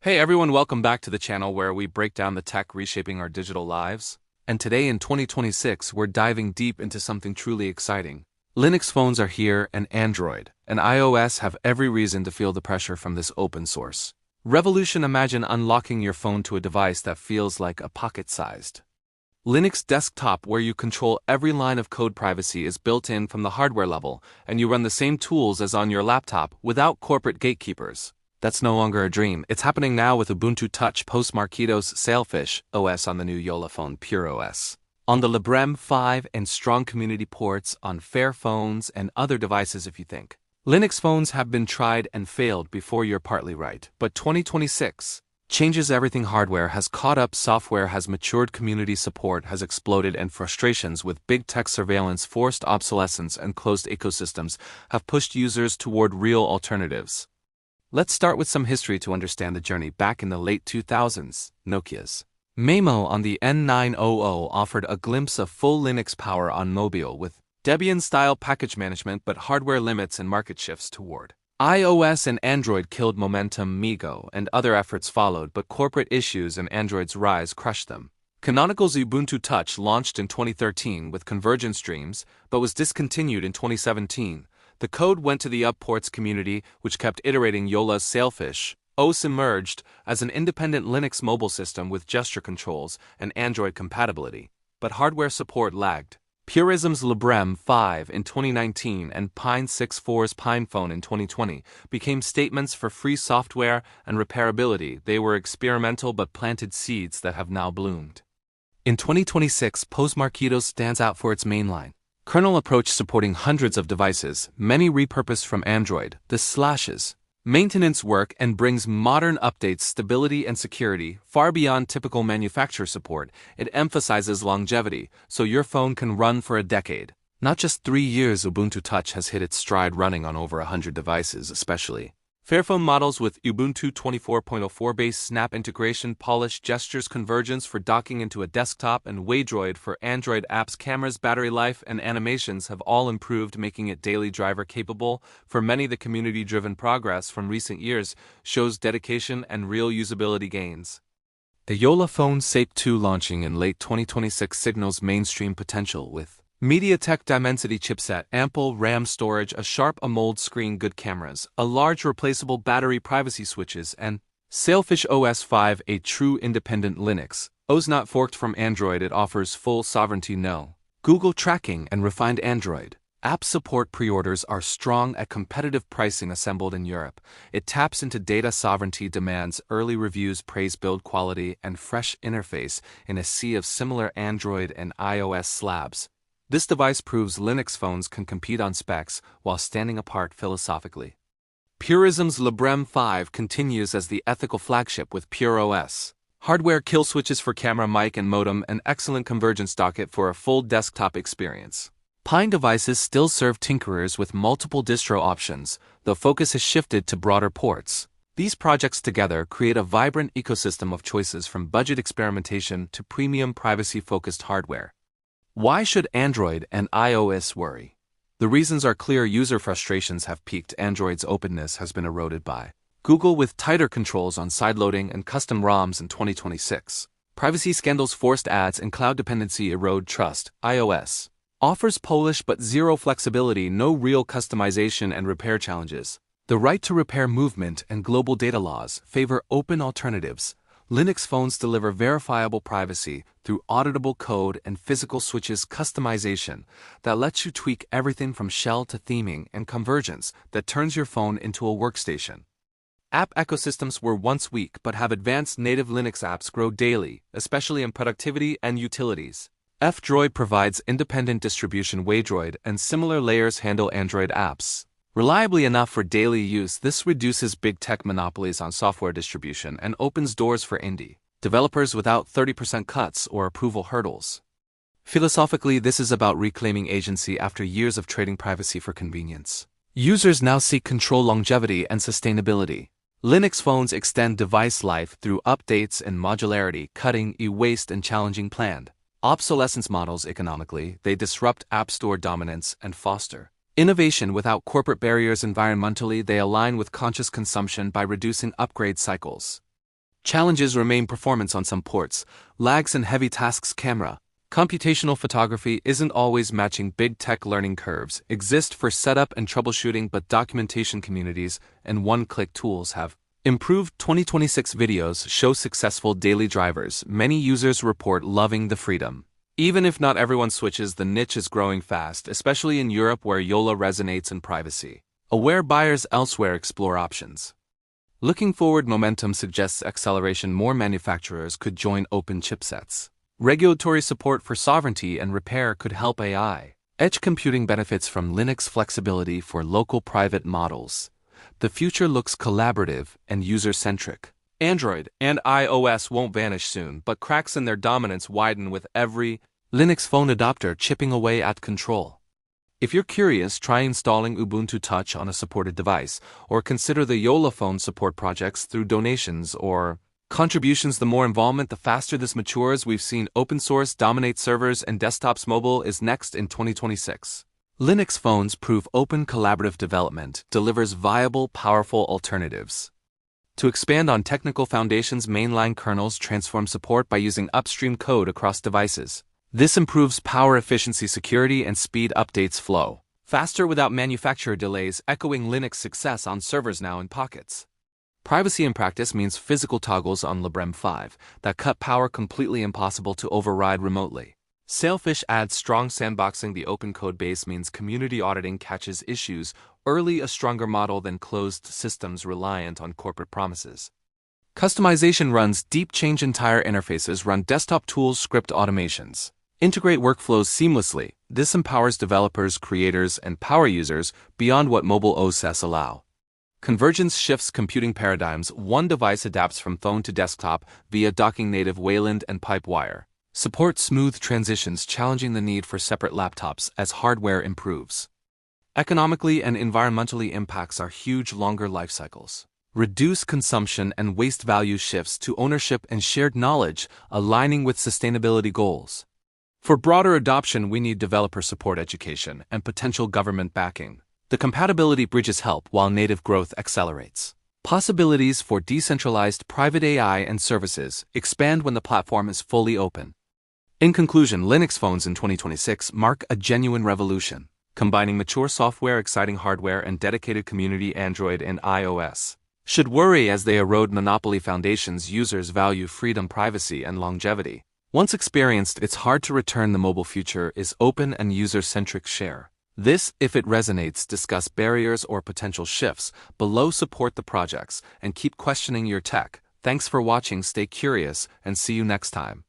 Hey everyone, welcome back to the channel where we break down the tech reshaping our digital lives. And today in 2026, we're diving deep into something truly exciting. Linux phones are here, and Android and iOS have every reason to feel the pressure from this open source revolution. Imagine unlocking your phone to a device that feels like a pocket-sized Linux desktop where you control every line of code. Privacy is built in from the hardware level, and you run the same tools as on your laptop without corporate gatekeepers. That's no longer a dream. It's happening now with Ubuntu Touch, postmarketOS, Sailfish OS on the new Jolla phone, Pure OS, on the Librem 5 and strong community ports on Fairphones and other devices. If you think Linux phones have been tried and failed before, you're partly right. But 2026 changes everything. Hardware has caught up, software has matured, community support has exploded, and frustrations with big tech surveillance, forced obsolescence, and closed ecosystems have pushed users toward real alternatives. Let's start with some history to understand the journey. Back in the late 2000s, Nokia's Memo on the N900 offered a glimpse of full Linux power on mobile with Debian-style package management, but hardware limits and market shifts toward iOS and Android killed momentum. Migo and other efforts followed, but corporate issues and Android's rise crushed them. Canonical's Ubuntu Touch launched in 2013 with convergence dreams, but was discontinued in 2017. The code went to the UpPorts community, which kept iterating. Jolla's Sailfish OS emerged as an independent Linux mobile system with gesture controls and Android compatibility, but hardware support lagged. Purism's Librem 5 in 2019 and Pine 6.4's PinePhone in 2020 became statements for free software and repairability. They were experimental but planted seeds that have now bloomed. In 2026, postmarketOS stands out for its mainline kernel approach, supporting hundreds of devices, many repurposed from Android. This slashes maintenance work and brings modern updates, stability, and security far beyond typical manufacturer support. It emphasizes longevity, so your phone can run for a decade, not just 3 years. Ubuntu Touch has hit its stride, running on over 100 devices, especially Fairphone models with Ubuntu 24.04 base snap integration, polished gestures, convergence for docking into a desktop, and Waydroid for Android apps. Cameras, battery life, and animations have all improved, making it daily driver capable. For many, the community-driven progress from recent years shows dedication and real usability gains. The Jolla phone SAPE 2 launching in late 2026 signals mainstream potential with MediaTek Dimensity chipset, ample RAM storage, a sharp AMOLED screen, good cameras, a large replaceable battery, privacy switches, and Sailfish OS 5, a true independent Linux OS not forked from Android. It offers full sovereignty, no Google tracking, and refined Android app support. Pre-orders are strong at competitive pricing. Assembled in Europe, it taps into data sovereignty demands. Early reviews praise build quality and fresh interface in a sea of similar Android and iOS slabs. This device proves Linux phones can compete on specs while standing apart philosophically. Purism's Librem 5 continues as the ethical flagship with Pure OS hardware, kill switches for camera, mic, and modem, an excellent convergence docket for a full desktop experience. Pine devices still serve tinkerers with multiple distro options, though focus has shifted to broader ports. These projects together create a vibrant ecosystem of choices, from budget experimentation to premium privacy-focused hardware. Why should Android and iOS worry? The reasons are clear. User frustrations have peaked. Android's openness has been eroded by Google with tighter controls on sideloading and custom ROMs in 2026. Privacy scandals, forced ads, and cloud dependency erode trust. iOS offers polish but zero flexibility, no real customization and repair challenges. The right to repair movement and global data laws favor open alternatives. Linux phones deliver verifiable privacy through auditable code and physical switches, customization that lets you tweak everything from shell to theming, and convergence that turns your phone into a workstation. App ecosystems were once weak but have advanced. Native Linux apps grow daily, especially in productivity and utilities. F-Droid provides independent distribution. Waydroid and similar layers handle Android apps reliably enough for daily use. This reduces big tech monopolies on software distribution and opens doors for indie developers without 30% cuts or approval hurdles. Philosophically, this is about reclaiming agency after years of trading privacy for convenience. Users now seek control, longevity, and sustainability. Linux phones extend device life through updates and modularity, cutting e-waste and challenging planned obsolescence models. Economically, they disrupt App Store dominance and foster innovation without corporate barriers. Environmentally, they align with conscious consumption by reducing upgrade cycles. Challenges remain performance on some ports, lags and heavy tasks camera. Computational photography isn't always matching big tech learning curves, exist for setup and troubleshooting, but documentation communities and one-click tools have improved. 2026 videos show successful daily drivers. Many users report loving the freedom. Even if not everyone switches, the niche is growing fast, especially in Europe where Jolla resonates in privacy. Aware buyers elsewhere explore options. Looking forward, momentum suggests acceleration. More manufacturers could join open chipsets. Regulatory support for sovereignty and repair could help AI. Edge computing benefits from Linux flexibility for local private models. The future looks collaborative and user-centric. Android and iOS won't vanish soon, but cracks in their dominance widen with every Linux phone adopter chipping away at control. If you're curious, try installing Ubuntu Touch on a supported device, or consider the Jolla phone support projects through donations or contributions. The more involvement, the faster this matures. We've seen open source dominate servers and desktops. Mobile is next in 2026. Linux phones prove open collaborative development delivers viable, powerful alternatives. To expand on technical foundations, mainline kernels transform support by using upstream code across devices. This improves power efficiency, security, and speed. Updates flow faster without manufacturer delays, echoing Linux success on servers now in pockets. Privacy in practice means physical toggles on Librem 5 that cut power completely impossible to override remotely. Sailfish adds strong sandboxing. The open code base means community auditing catches issues early, a stronger model than closed systems reliant on corporate promises. Customization runs deep, change entire interfaces, run desktop tools, script automations. Integrate workflows seamlessly. This empowers developers, creators, and power users beyond what mobile OSes allow. Convergence shifts computing paradigms. One device adapts from phone to desktop via docking native Wayland and Pipewire. Support smooth transitions, challenging the need for separate laptops as hardware improves. Economically and environmentally, impacts are huge. Longer life cycles reduce consumption and waste. Value shifts to ownership and shared knowledge, aligning with sustainability goals. For broader adoption, we need developer support, education, and potential government backing. The compatibility bridges help while native growth accelerates. Possibilities for decentralized private AI and services expand when the platform is fully open. In conclusion, Linux phones in 2026 mark a genuine revolution, combining mature software, exciting hardware, and dedicated community. Android and iOS should worry as they erode monopoly foundations. Users value freedom, privacy, and longevity. Once experienced, it's hard to return. The mobile future is open and user-centric. Share this if it resonates. Discuss barriers or potential shifts below. Support the projects and keep questioning your tech. Thanks for watching. Stay curious and see you next time.